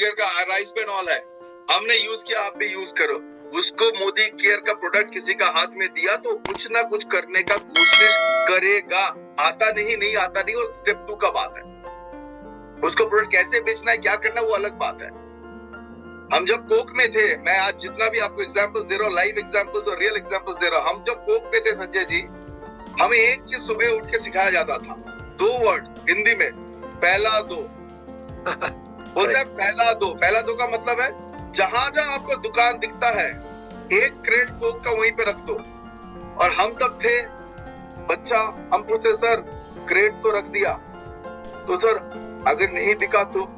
Care का rice pain all है, हमने यूज किया, आप भी यूज करो। उसको मोदी केयर का प्रोडक्ट किसी का हाथ में दिया तो कुछ ना कुछ करने का कोशिश करेगा। आता नहीं आता नहीं, वो स्टेप 2 का बात है। उसको प्रोडक्ट कैसे बेचना है, क्या करना है, वो अलग बात है। हम जब कोक में थे, मैं आज जितना भी आपको एग्जांपल्स दे रहा हूँ, लाइव एग्जांपल्स और रियल एग्जांपल्स दे रहा हूँ, हम जब कोक में थे संजय जी, हमें एक चीज सुबह उठ के सिखाया जाता था, 2 वर्ड हिंदी में, पहला दो। बोलते हैं पहला दो। पहला दो का मतलब है जहां जहां आपको दुकान दिखता है, एक क्रेट कोक का वहीं पे रख दो। और हम तब थे बच्चा, हम पूछते सर क्रेट तो रख दिया, तो सर अगर नहीं बिका तो?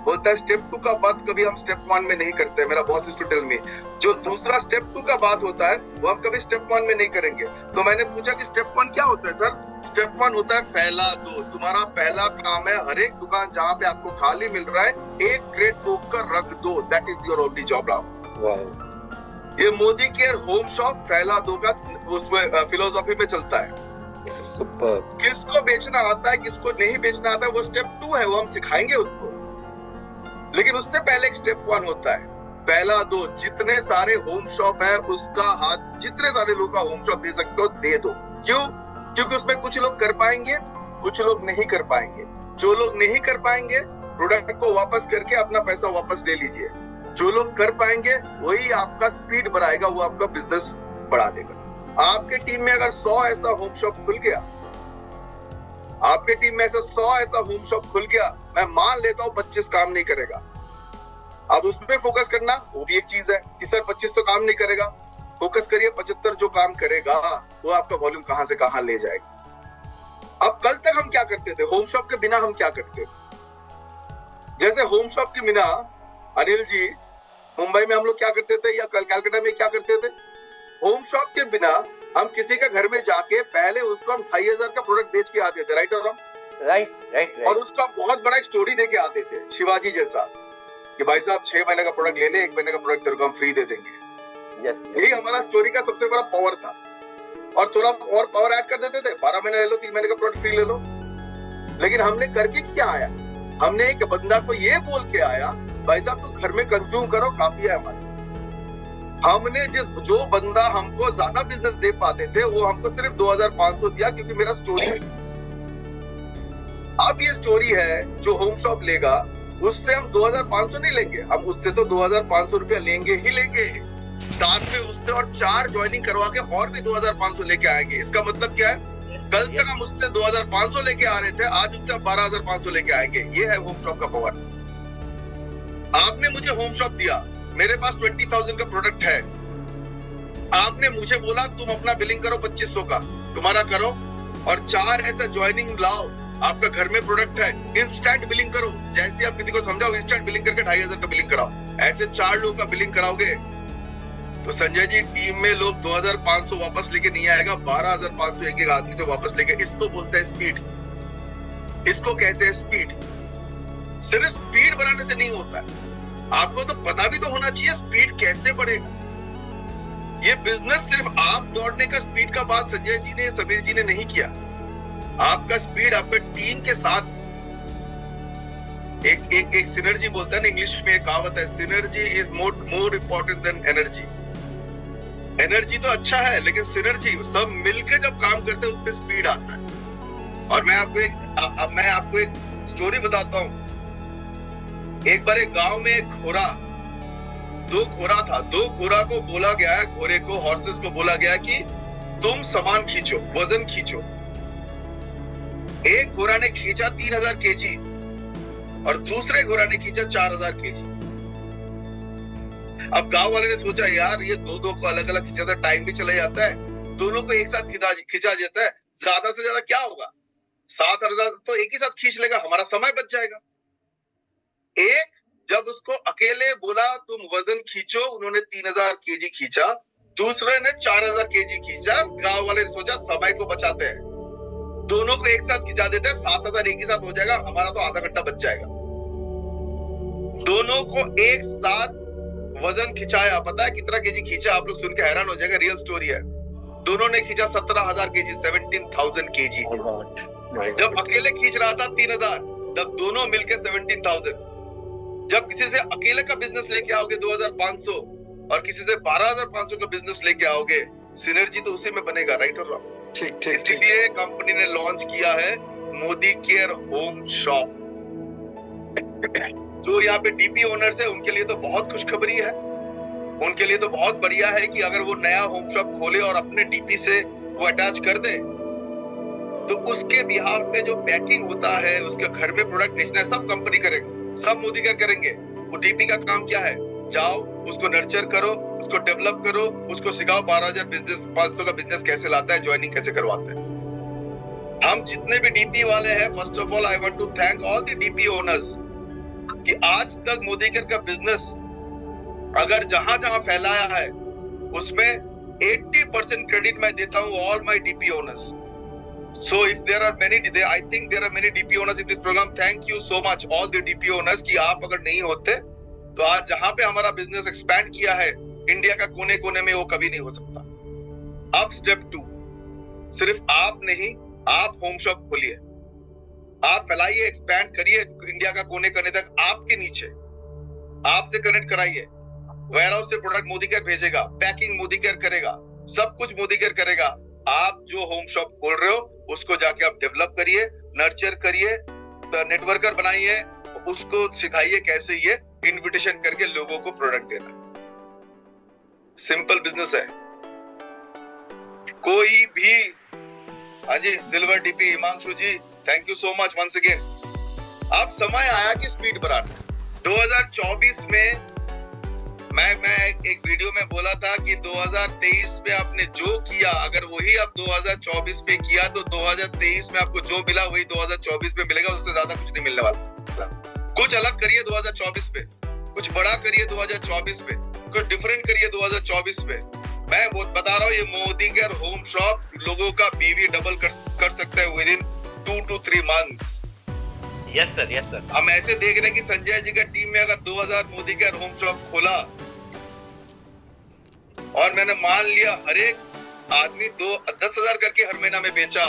बोलता है स्टेप 2 का बात कभी हम स्टेप 1 में नहीं करते। मेरा boss used to tell me, जो दूसरा स्टेप 2 का बात होता है वो हम कभी स्टेप 1 में नहीं करेंगे। तो मैंने पूछा कि स्टेप 1 क्या होता है सर? स्टेप 1 होता है फैला दो। तुम्हारा पहला काम है हर एक दुकान जहां पे आपको खाली मिल रहा है, एक क्रेट कोक का रख दो। That is your only job now. ये मोदी केयर होम शॉप फैला दो का उसमें फिलोसॉफी में चलता है। सुपर। किसको बेचना आता है, किसको नहीं बेचना आता है, वो स्टेप 2 है, वो हम सिखाएंगे उसको। लेकिन उससे पहले एक स्टेप 1 होता है, पहला दो। जितने सारे होम शॉप है उसका हाथ, जितने सारे लोग का होम शॉप दे सकते हो दे दो। क्यों? क्योंकि उसमें कुछ लोग कर पाएंगे, कुछ लोग नहीं कर पाएंगे। जो लोग नहीं कर पाएंगे प्रोडक्ट को वापस करके अपना पैसा वापस ले लीजिए। जो लोग कर पाएंगे वही आपका स्पीड बढ़ाएगा, वो आपका बिजनेस बढ़ा देगा। आपके टीम में अगर 100 ऐसा होम शॉप खुल गया, आपके टीम में ऐसा 100 ऐसा होम शॉप खुल गया, मैं मान लेता हूं 25 काम नहीं करेगा। अब उसमें फोकस करना वो भी एक चीज है कि सर 25 तो काम नहीं करेगा, फोकस करिए 75 जो काम करेगा वो आपका वॉल्यूम कहां से कहां ले जाएगा। अब कल तक हम क्या करते थे, होम शॉप के बिना हम क्या करते थे? जैसे होम शॉप के बिना अनिल जी मुंबई में हम लोग क्या करते थे, या कलकत्ता में क्या करते थे, होम शॉप के बिना हम किसी के घर में जाके पहले उसको हम 2500 का प्रोडक्ट बेच के आते थे। राइट और रॉन्ग? राइट। और उसका बहुत बड़ा एक स्टोरी दे के आते थे, शिवाजी जैसा, कि भाई साहब 6 महीने का प्रोडक्ट ले ले, 1 महीने का प्रोडक्ट तेरे को हम फ्री दे देंगे। यही हमारा स्टोरी का सबसे बड़ा पावर था। और थोड़ा और पावर ऐड कर देते थे, 12 महीने ले लो, 3 महीने का प्रोडक्ट फ्री ले लो। लेकिन हमने करके क्या आया, हमने एक बंदा को ये बोल के आया, भाई साहब तू घर में कंज्यूम करो, काफी है हमारा। हमने जो बंदा हमको ज्यादा बिजनेस दे पाते थे वो हमको सिर्फ 2500 दिया, क्योंकि मेरा स्टोरी। अब ये स्टोरी है जो होम शॉप लेगा, उससे हम 2500 नहीं लेंगे, हम उससे तो 2500 रुपया लेंगे ही लेंगे। साथ में उससे और 4 ज्वाइनिंग करवा के और भी 2500 लेके आएंगे। इसका मतलब क्या है, कल तक हम उससे 2500 लेके आ रहे थे, आज उससे 12500 लेके आएंगे। ये है होम शॉप का पावर। आपने मुझे होम शॉप दिया, मेरे पास 20,000 का प्रोडक्ट है, आपने मुझे बोला तुम अपना बिलिंग करो 2500 का, तुम्हारा करो, और 4 ऐसा ज्वाइनिंग लाओ, आपका घर में प्रोडक्ट है, इंस्टेंट बिलिंग करो। जैसे आप किसी को समझाओ इंस्टेंट बिलिंग करके 2500 का बिलिंग कराओ, ऐसे 4 लोगों का बिलिंग कराओगे तो संजय जी टीम में लोग 2500 वापस लेके नहीं आएगा, 12500 एक एक आदमी से वापस लेके। इसको बोलते हैं स्पीड, इसको कहते हैं स्पीड। सिर्फ स्पीड बनाने से नहीं होता है, आपको तो पता भी तो होना चाहिए स्पीड कैसे बढ़ेगा। ये बिजनेस सिर्फ आप दौड़ने का स्पीड का बात संजय जी ने, समीर जी ने नहीं किया। आपका स्पीड आपके टीम के साथ एक सिनर्जी बोलता है ना, इंग्लिश में एक कहावत है, synergy is more important then energy. Energy तो अच्छा है, लेकिन सिनर्जी, सब मिलकर जब काम करते हैं उस पर स्पीड आता है। और मैं आपको एक स्टोरी बताता हूँ। एक बार एक गांव में एक घोड़ा, 2 घोड़ा था, 2 घोड़ा को बोला गया है, घोड़े को, हॉर्सेस को बोला गया कि तुम सामान खींचो, वजन खींचो। एक घोड़ा ने खींचा 3000 केजी और दूसरे घोड़ा ने खींचा 4000 केजी। अब गांव वाले ने सोचा यार ये दो को अलग अलग खींचा, टाइम भी चला जाता है, दोनों को एक साथ खींचा जाता है, ज्यादा से ज्यादा क्या होगा, 7000 तो एक ही साथ खींच लेगा, हमारा समय बच जाएगा। एक जब उसको अकेले बोला तुम वजन खींचो, उन्होंने 3000 केजी खींचा, दूसरे ने 4000 केजी खींचा। गांव वाले ने सोचा समय को बचाते हैं, दोनों को एक साथ खिंचा देते हैं, 7000 एक ही साथ हो जाएगा, हमारा तो आधा घंटा बच जाएगा। दोनों को एक साथ वजन खिंचाया, पता है कितना केजी खींचा? आप लोग सुन के हैरान हो जाएगा, रियल स्टोरी है। दोनों ने खींचा 17000 केजी, 17,000 केजी। जब अकेले खींच रहा था 3000, तब दोनों मिलकर 17,000। जब किसी से अकेले का बिजनेस लेके आओगे 2500 और किसी से 12500 का बिजनेस लेके आओगे, सिनर्जी तो उसी में बनेगा, राइट और रॉन्ग? ठीक ठीक। इसीलिए कंपनी ने लॉन्च किया है मोदी केयर होम शॉप। जो यहाँ पे डीपी ओनर्स है उनके लिए तो बहुत खुशखबरी है, उनके लिए तो बहुत बढ़िया है कि अगर वो नया होम शॉप खोले और अपने डीपी से वो अटैच कर दे तो उसके बिहाफ में जो पैकिंग होता है, उसके घर में प्रोडक्ट भेजना है, सब कंपनी करेगा, सब मोदी केयर करेंगे। वो डीपी का काम क्या है? जाओ उसको नर्चर करो, उसको डेवलप करो, उसको सिखाओ 500 का बिजनेस कैसे लाता है, ज्वाइनिंग कैसे करवाता है। हम जितने भी डीपी वाले हैं, first of all I want to thank all the DP owners कि आज तक मोदी केयर का बिजनेस अगर जहां जहां फैलाया है उसमें 80% क्रेडिट मैं देता हूं all my DP owners. So if there are many, I think there are many DP owners in this program. Thank you so much all the DP owners कि आप अगर नहीं होते तो आज जहां पे हमारा बिजनेस एक्सपैंड किया है इंडिया का कोने कोने में, वो कभी नहीं हो सकता। अब स्टेप 2, सिर्फ आप नहीं, आप होम शॉप खोलिए, आप फैलाइए, एक्सपैंड करिए इंडिया का कोने कोने तक। आपके नीचे आपसे कनेक्ट कराइए, वेयर हाउस से प्रोडक्ट मोदी केयर भेजेगा, पैकिंग मोदी केयर करेगा, सब कुछ मोदी केयर करेगा। आप जो होम शॉप खोल रहे हो उसको जाके आप डेवलप करिए, नर्चर करिए, नेटवर्कर बनाइए, उसको सिखाइए कैसे ये इनविटेशन करके लोगों को प्रोडक्ट देना। सिंपल बिजनेस है। कोई भी, हाँ जी, silver DP Himanshu ji, thank you so much once again. अब समय आया कि स्पीड बढ़ाना। 2024 में मैं एक वीडियो में बोला था कि 2023 में आपने जो किया, अगर वही आप 2024 में किया तो 2023 में आपको जो मिला वही 2024 में मिलेगा, उससे ज्यादा कुछ नहीं मिलने वाला। कुछ अलग करिए 2024 में, कुछ बड़ा करिए 2024 में, कुछ डिफरेंट करिए 2024 में। मैं बता रहा हूँ, ये मोदी केयर होम शॉप लोगों का बीवी डबल कर सकते हैं with in 2 to 3 months। Yes sir, yes sir. हम ऐसे देख रहे हैं कि संजय जी का टीम में अगर 2000 मोदी केयर होम शॉप खोला और मैंने मान लिया हर एक आदमी 10,000 करके हर महीना में बेचा,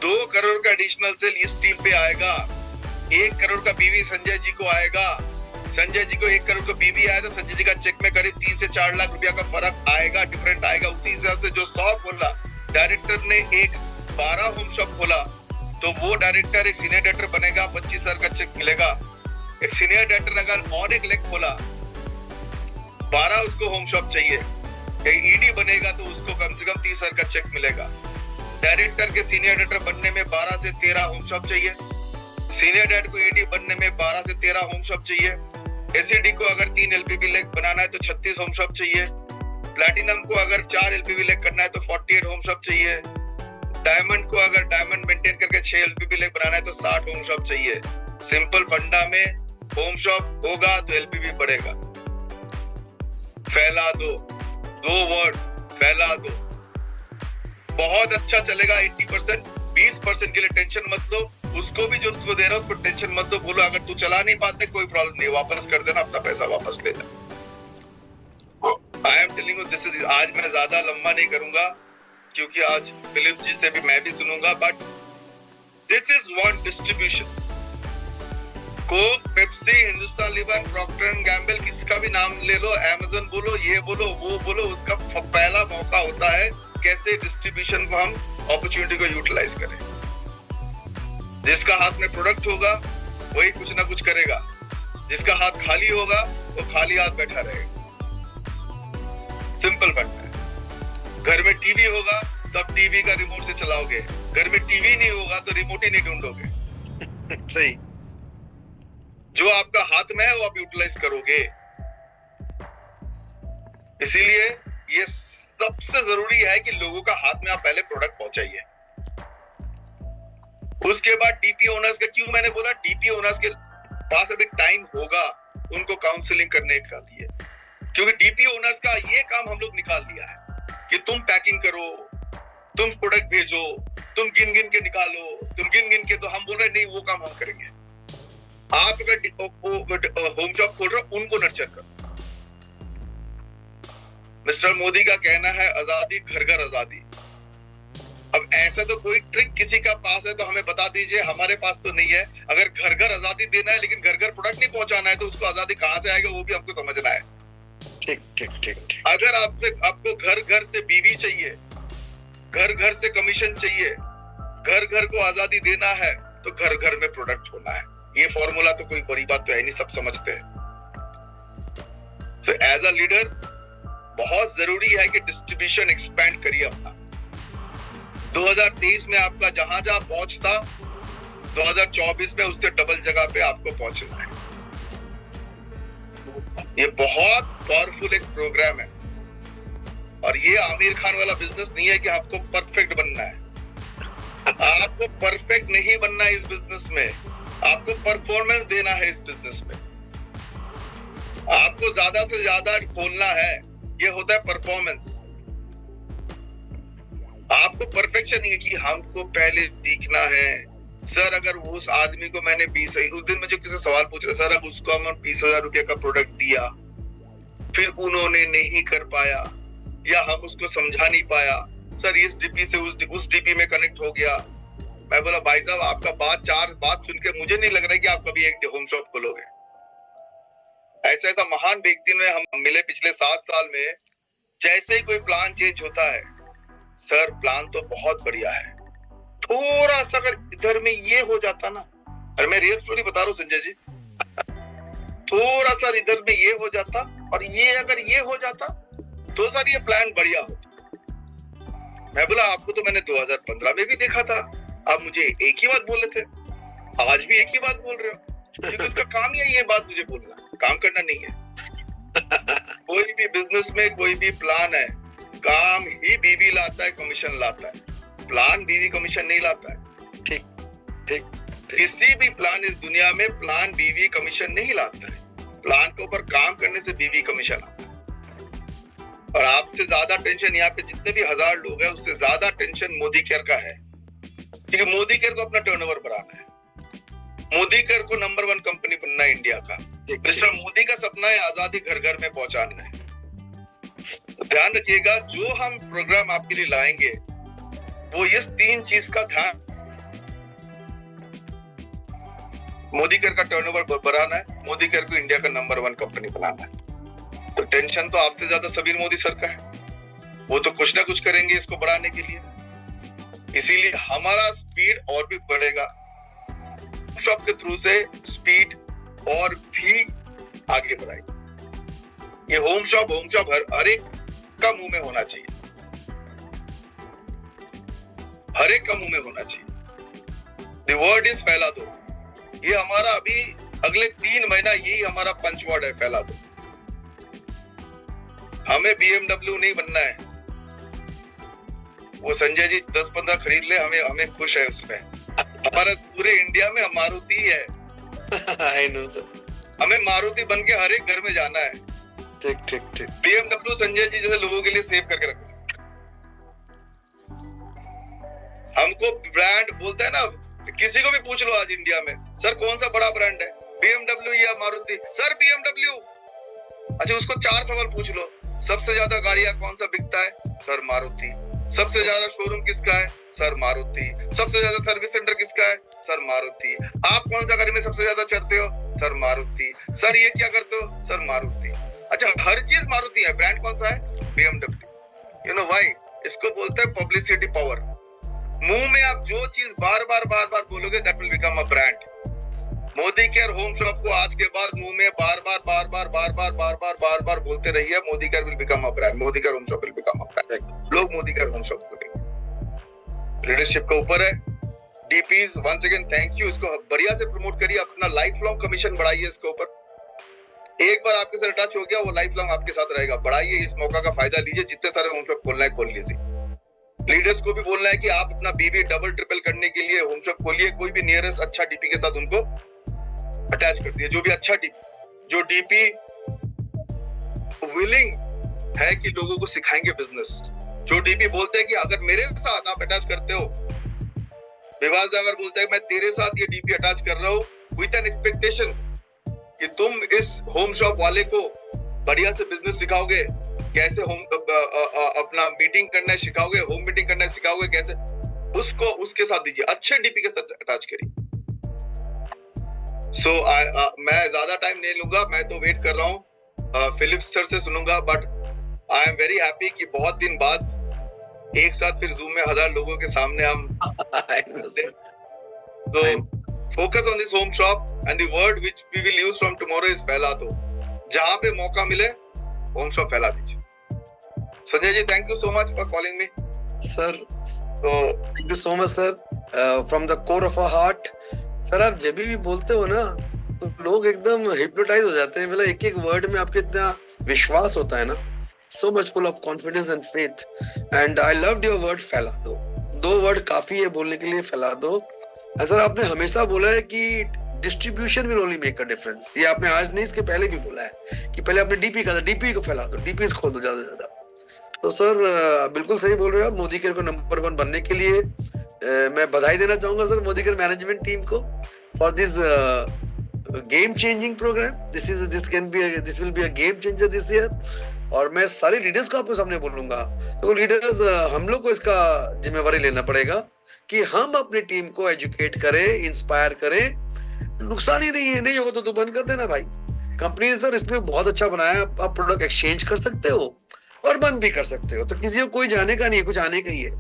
2 करोड़ का एडिशनल सेल इस टीम पे आएगा। 1 करोड़ का बीवी संजय जी को आएगा। संजय जी को 1 करोड़ का बीवी आया तो संजय जी का चेक में करीब 3 से 4 लाख रुपया का फर्क आएगा, डिफरेंट आएगा। उसी हिसाब से जो 100 खोला, डायरेक्टर ने एक 12 होम शॉप खोला तो वो डायरेक्टर एक सीनियर डायरेक्टर बनेगा, 25,000 का चेक मिलेगा। एक सीनियर डायरेक्टर अगर और एक लेग खोला, 12 उसको होम शॉप चाहिए, एक ईडी बनेगा तो उसको कम से कम 30,000 का चेक मिलेगा। डायरेक्टर के सीनियर डायरेक्टर बनने में 12 से 13 होम शॉप चाहिए। सीनियर डायरेक्टर को ईडी बनने में 12 से 13 होम शॉप चाहिए। एसईडी को अगर 3 एलपीबी लेग बनाना है तो 36 होम शॉप चाहिए। प्लैटिनम को अगर 4 एलपीबी लेग करना है तो 48 होम शॉप चाहिए। डायमंड को अगर डायमंड मेंटेन करके 6 एलपीबी लेग बनाना है तो 60 होम शॉप चाहिए। सिंपल फंडा में होम शॉप होगा तो एलपीबी बढ़ेगा। फैला दो, 2 वर्ड, फैला दो, बहुत अच्छा चलेगा। 80%, 20% के लिए टेंशन मत लो। उसको भी जो उसको दे रहा है उसको टेंशन मत दो। बोलो अगर तू चला नहीं पाते कोई प्रॉब्लम नहीं, वापस कर देना, अपना पैसा वापस ले जा। I am telling you this is, आज मैं ज्यादा लंबा नहीं करूंगा क्योंकि आज फिलिप जी से भी मैं भी सुनूंगा, but this is one distribution. Coke, Pepsi, Hindustan Lever, Procter and Gamble, किसका भी नाम ले लो, अमेज़न बोलो, ये बोलो, वो बोलो, उसका पहला मौका होता है कैसे डिस्ट्रीब्यूशन को हम अपॉर्चुनिटी को यूटिलाइज करें। जिसका हाथ में प्रोडक्ट होगा वही कुछ ना कुछ करेगा, जिसका हाथ खाली होगा वो खाली हाथ बैठा रहेगा। सिंपल फंडा है। घर में टीवी होगा तब टीवी का रिमोट से चलाओगे, घर में टीवी नहीं होगा तो रिमोट ही नहीं ढूंढोगे। सही। जो आपका हाथ में है वो आप यूटिलाइज करोगे। इसीलिए ये सबसे जरूरी है कि लोगों का हाथ में आप पहले प्रोडक्ट पहुंचाइए। उसके बाद डीपी ओनर्स का, क्यों मैंने बोला डीपी ओनर्स के पास अभी टाइम होगा उनको काउंसलिंग करने का लिए, क्योंकि डीपी ओनर्स का ये काम हम लोग निकाल लिया है कि तुम पैकिंग करो, तुम प्रोडक्ट भेजो, तुम गिन गिन के निकालो, तुम गिन गिन के, तो हम बोल रहे नहीं वो काम हम करेंगे। आप अगर होम शॉप खोल रहे हो उनको नर्चर करो। मिस्टर मोदी का कहना है आजादी घर घर आजादी। अब ऐसा तो कोई ट्रिक किसी का पास है तो हमें बता दीजिए, हमारे पास तो नहीं है। अगर घर घर आजादी देना है लेकिन घर घर प्रोडक्ट नहीं पहुंचाना है तो उसको आजादी कहां से आएगा वो भी हमको समझना है। ठीक ठीक ठीक ठीक। अगर आपको घर घर से बीवी चाहिए, घर घर से कमीशन चाहिए, घर घर को आजादी देना है तो घर घर में प्रोडक्ट होना है। ये फॉर्मूला तो कोई बड़ी बात तो है नहीं, सब समझते हैं। So, एज अ लीडर बहुत जरूरी है कि डिस्ट्रीब्यूशन एक्सपैंड करिए अपना। 2023 में आपका जहां जहां पहुंच था 2024 में उससे डबल जगह पे आपको पहुंचना है। ये बहुत पावरफुल एक प्रोग्राम है और ये आमिर खान वाला बिजनेस नहीं है कि आपको परफेक्ट बनना है। आपको परफेक्ट नहीं बनना है इस बिजनेस में, आपको परफॉर्मेंस देना है इस बिजनेस में। आपको ज्यादा से ज्यादा खोलना है, ये होता है परफॉर्मेंस। आपको परफेक्शन नहीं है कि हमको पहले सीखना है। सर अगर उस आदमी को मैंने 20, उस दिन मुझे किसी सवाल पूछ रहा, सर अब उसको हम 20,000 रुपए का प्रोडक्ट दिया, फिर उन्होंने नहीं कर पाया या हम उसको समझा नहीं पाया, सर इस डीपी से उस डीपी में कनेक्ट हो गया। मैं बोला भाई साहब आपका बात सुन के मुझे नहीं लग रहा है कि आप कभी एक होम शॉप खोलोगे। ऐसा महान व्यक्ति में हम मिले पिछले 7 साल में। जैसे ही कोई प्लान चेंज होता है, सर प्लान तो बहुत बढ़िया है, थोड़ा सा अगर इधर में ये हो जाता ना, और मैं रियल स्टोरी बता रहा हूँ संजय जी, थोड़ा सा इधर में ये हो जाता और ये अगर ये हो जाता तो सर ये प्लान बढ़िया होता। मैं बोला आपको तो मैंने 2015 में भी देखा था, आप मुझे एक ही बात बोले थे, आज भी एक ही बात बोल रहे हो, क्योंकि उसका काम ही है ये बात मुझे बोलना, काम करना नहीं है। कोई भी बिजनेस में कोई भी प्लान है, काम ही बीवी लाता है, कमीशन लाता है। प्लान बीवी कमीशन नहीं लाता है। ठीक ठीक। किसी भी प्लान इस दुनिया में प्लान बीवी कमीशन नहीं लाता है। प्लान के ऊपर काम करने से बीवी कमीशन आता है। और आपसे ज्यादा टेंशन यहाँ पे जितने भी 1000 लोग हैं उससे ज्यादा टेंशन मोदी केयर का है, क्योंकि मोदी केयर को अपना टर्नओवर बढ़ाना है। मोदी केयर को नंबर 1 कंपनी बनना है इंडिया का। मिस्टर मोदी का सपना है आजादी घर घर में पहुंचाना है। तो ध्यान रखिएगा जो हम प्रोग्राम आपके लिए लाएंगे वो इस 3 चीज का ध्यान, मोदी केयर का टर्नओवर बढ़ाना है, मोदी केयर को इंडिया का नंबर 1 कंपनी बनाना है। तो टेंशन तो आपसे ज्यादा सबीर मोदी सर का है, वो तो कुछ ना कुछ करेंगे इसको बढ़ाने के लिए। इसीलिए हमारा स्पीड और भी बढ़ेगा, शॉप के थ्रू से स्पीड और भी आगे बढ़ाएगी। ये होम शॉप हर एक का मुंह में होना चाहिए, हर एक का मुंह में होना चाहिए। द वर्ड इज फैला दो। ये हमारा अभी अगले 3 महीना यही हमारा पंच वर्ड है, फैला दो। हमें BMW नहीं बनना है, वो संजय जी 10-15 खरीद ले, हमें खुश है उसमें। हमारा पूरे इंडिया में मारुति है। I know, sir. हमें मारुति बन के हर एक घर में जाना है। ठीक ठीक ठीक। BMW संजय जी जैसे लोगों के लिए सेव करके रखना। हमको ब्रांड बोलता है ना, किसी को भी पूछ लो आज इंडिया में, सर कौन सा बड़ा ब्रांड है, BMW या मारुति? Sir BMW। अच्छा उसको 4 सवाल पूछ लो, सबसे ज्यादा गाड़ियां कौन सा बिकता है? सर मारुति। सबसे ज्यादा शोरूम किसका है? सर मारुति। सबसे ज्यादा सर्विस सेंटर किसका है? सर मारुति। आप कौन सा गाड़ी में सबसे ज्यादा चढ़ते हो? सर मारुति। सर ये क्या करते हो? सर मारुति। अच्छा हर चीज मारुति है, ब्रांड कौन सा है? BMW। You know why? इसको बोलते हैं पब्लिसिटी पावर। मुंह में आप जो चीज बार बार बोलोगे that will become a brand. Modi care home shop को आज के बाद मुंह में बार बार बोलते रहिए, Modi care will become a brand, Modi care home shop will become a brand. लोग मोदी केयर होम शॉप खोलेंगे। लीडरशिप के ऊपर है। DPs once again thank you, इसको बढ़िया से प्रमोट करिए, अपना लाइफ लॉन्ग कमीशन बढ़ाइए इसके ऊपर। एक बार आपके साथ टच हो गया वो लाइफ लॉन्ग आपके साथ रहेगा। बढ़ाइए, इस मौका का फायदा लीजिए, जितने सारे होम शॉप खोलना है खोल लीजिए। लीडर्स को भी बोलना है कि आप अपना बीवी डबल ट्रिपल करने के लिए होम शॉप खोलिए। कोई भी नियरेस्ट अच्छा डीपी के साथ उनको अटैच कर दिए, जो भी अच्छा डीपी, जो डीपी विलिंग है कि लोगों को सिखाएंगे बिजनेस, जो डीपी बोलते हैं कि अगर मेरे साथ आप अटैच करते हो, विवाद अगर बोलता है मैं तेरे साथ ये डीपी अटैच कर रहा हूं विद एन एक्सपेक्टेशन कि तुम इस होम शॉप वाले को बढ़िया से बिजनेस सिखाओगे, कैसे होम अपना मीटिंग करना है सिखाओगे, होम मीटिंग करना है सिखाओगे, कैसे उसको उसके साथ दीजिए, अच्छे डीपी के साथ अटैच करिए। सो मैं ज्यादा टाइम नहीं लूंगा, मैं तो वेट कर रहा हूँ फिलिप्स सर से सुनूंगा, but I am very happy कि बहुत दिन बाद एक साथ फिर जूम में 1000 लोगों के सामने हम तो focus on this home shop and the word which we will use from tomorrow is फैला दो। जहां पे मौका मिले होम शॉप फैला दीजिए। Sanjay ji, thank you so much for calling me sir. Thank you so much sir, from the core of our heart. Sir आप जब भी बोलते हो ना तो लोग एकदम हिप्नोटाइज हो जाते हैं, मतलब एक एक वर्ड में आपके इतना विश्वास होता है ना, so much full of confidence and faith, and I loved your word फैला दो। 2 वर्ड काफी है बोलने के लिए, फैला दो। सर आपने हमेशा बोला है कि distribution will only make a difference, ये आपने आज नहीं इसके पहले भी बोला है कि पहले आपने डीपी का था, डीपी को फैला दो, डीपी खोल दो ज्यादा से ज्यादा। तो सर बिल्कुल सही बोल रहे हो आप। मोदी केयर को नंबर 1 बनने के लिए मैं बधाई देना चाहूंगा sir Modi care management team को for this game changing program. This will be a game changer this year. और मैं सारे लीडर्स को आपके सामने बोलूंगा, तो लीडर्स हम लोग को इसका जिम्मेवारी लेना पड़ेगा कि हम अपनी टीम को एजुकेट करें, इंस्पायर करें। नुकसान ही नहीं है, नहीं होगा तो तू बंद कर देना भाई। कंपनी ने सर इसमें बहुत अच्छा बनाया, आप प्रोडक्ट एक्सचेंज कर सकते हो और बंद भी कर सकते हो, तो किसी को कोई जाने का नहीं है, कुछ आने का ही है।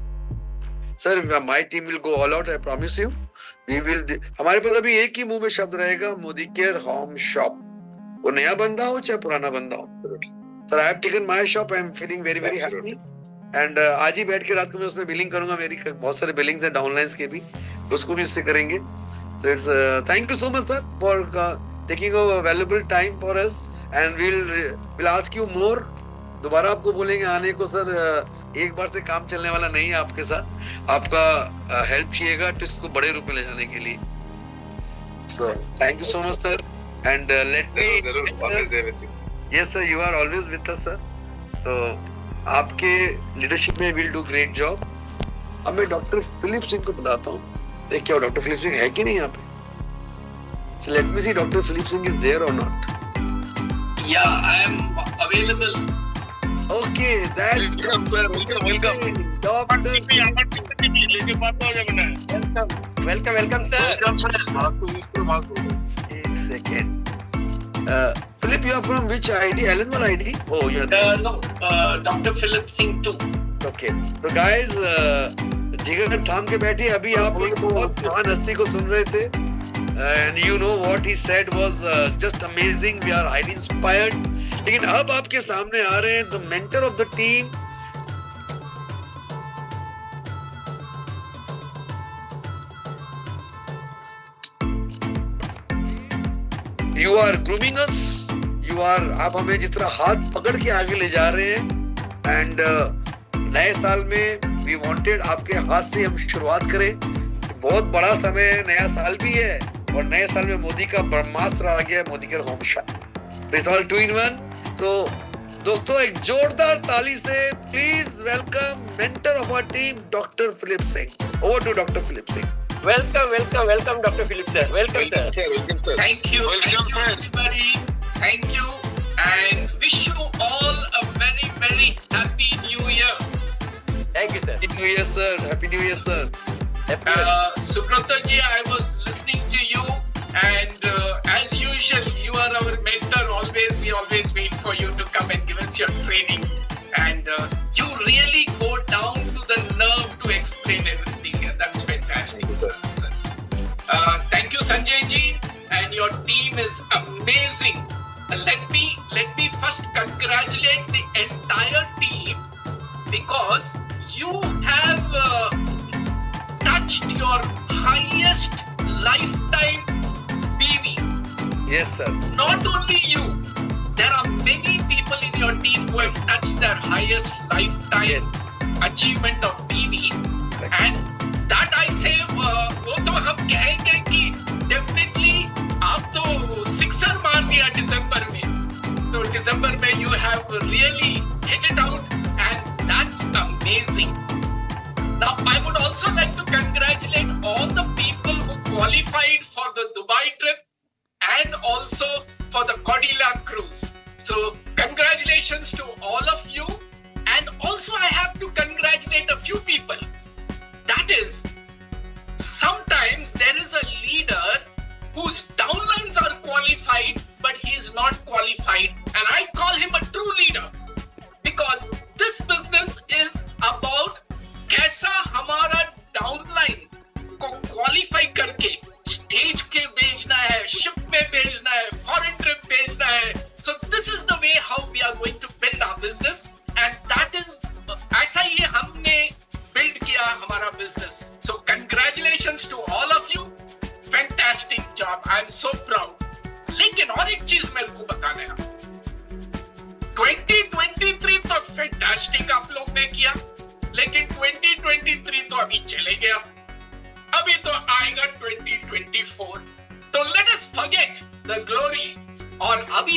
Sir my team will go all out, I promise you. We will, हमारे पास अभी एक ही मुंह में शब्द रहेगा, मोदी केयर होम शॉप। वो नया बंदा हो चाहे पुराना बंदा हो। Sir I have taken my shop, I am feeling very very happy. And आज ही बैठ के रात को मैं उसमें बिलिंग करूंगा, मेरी बहुत सारे बिलिंग्स हैं डाउनलाइंस के भी, उसको भी उससे करेंगे। So it's thank you so much sir for taking a valuable time for us, and will ask you more. दोबारा आपको बोलेंगे आने को सर। एक बार से काम चलने वाला नहीं है आपके साथ, आपका हेल्प चाहिएगा तो इसको बड़े रूप में ले जाने के लिए। So thank you so much sir, and let me, yes sir, you are always with us sir. तो आपके लीडरशिप में विल डू ग्रेट जॉब। अब मैं डॉक्टर फिलिप सिंह को बुलाता हूँ, देख क्या डॉक्टर फिलिप सिंह है कि नहीं यहाँ पे। So let me see doctor Philip Singh is there or not. Yeah, I am available. Okay, that's welcome. Doctor, Welcome, sir. एक second. Philip, you are from which ID? Ellenwell ID? Oh, you are there. No, Dr. Philip Singh too. Okay. So guys, जिगर थाम के बैठे, अभी आप एक बहुत महान हस्ती को सुन रहे थे, and you know what he said was just amazing. We are highly inspired. लेकिन अब आपके सामने आ रहे हैं the mentor of the team. You are grooming us. आप हमें जिस तरह हाथ पकड़ के आगे ले जा रहे हैं, and नए साल में we wanted आपके हाथ से हम शुरुआत करें। बहुत बड़ा समय, नया साल भी है और नए साल में मोदी का ब्रह्मास्त्र आ गया, Modi care home shop. So it's all 2 in 1. तो दोस्तों एक जोरदार ताली से please welcome mentor of our team doctor Philip Singh. Over to doctor Philip Singh. Welcome, Dr. Philip sir. Welcome, sir. Thank you, everybody. Thank you, and wish you all a very, very happy New Year. Thank you, sir. Happy New Year, sir. Happy New Year, sir. Subrata ji, I was listening to you, and as usual, you are our mentor. We always wait for you to come and give us your training, and you really go down to the nerve to explain everything, and that's fantastic. Thank you, Sanjay ji, and your team is amazing. Let me first congratulate the entire team, because you have touched your highest lifetime PV. Yes, sir. Not only you, there are many people in your team who have touched their highest lifetime achievement of PV, and that I say, वो तो हम कहेंगे कि definitely आप तो sixer मार दिया दिसंबर में, तो दिसंबर में you have really hit it out, and that's amazing. Now I would also like to congratulate all the people who qualified for the Dubai trip and also for the Cordilla cruise. So congratulations to all of you, and also I have to congratulate a few people. That is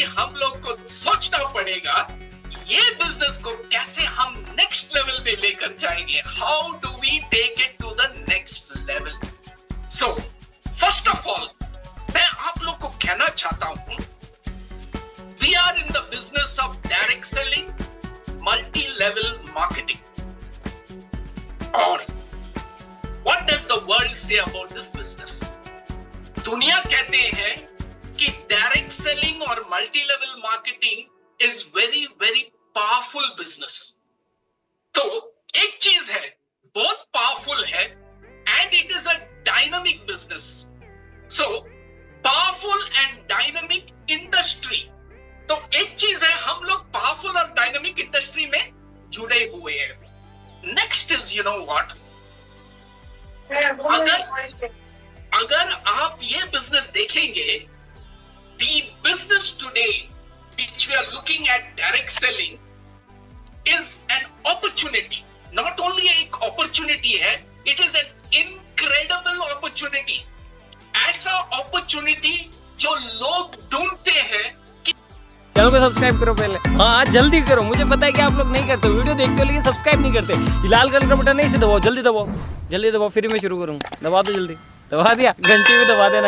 हम लोग को सोचना पड़ेगा ये business को कैसे हम next level पे लेकर जाएंगे. How do we take it to the next level. So first of all मैं आप लोग को कहना चाहता हूं, we are in the business of direct selling, multi level marketing. और what does the world say about this business. दुनिया कहते हैं कि डायरेक्ट सेलिंग और multi level marketing is very very powerful business. तो एक चीज है, बहुत पावरफुल है and it is a dynamic business. So powerful and dynamic industry. तो एक चीज है, हम लोग पावरफुल और डायनामिक इंडस्ट्री में जुड़े हुए हैं. Next is you know what, अगर आप ये बिजनेस देखेंगे, the business today which we are looking at direct selling is an opportunity. Not only एक opportunity है, it is an incredible opportunity. ऐसा opportunity जो लोग ढूंढते हैं. चैनल को सब्सक्राइब करो पहले, हाँ जल्दी करो. मुझे पता है कि आप लोग नहीं करते, वीडियो देखते हो लेकिन सब्सक्राइब नहीं करते. लाल कलर का बटन नहीं से दबाओ, जल्दी दबाओ, जल्दी दबाओ, फिर मैं शुरू करूँ. दबा दो जल्दी, दबा दिया, घंटी भी दबा देना.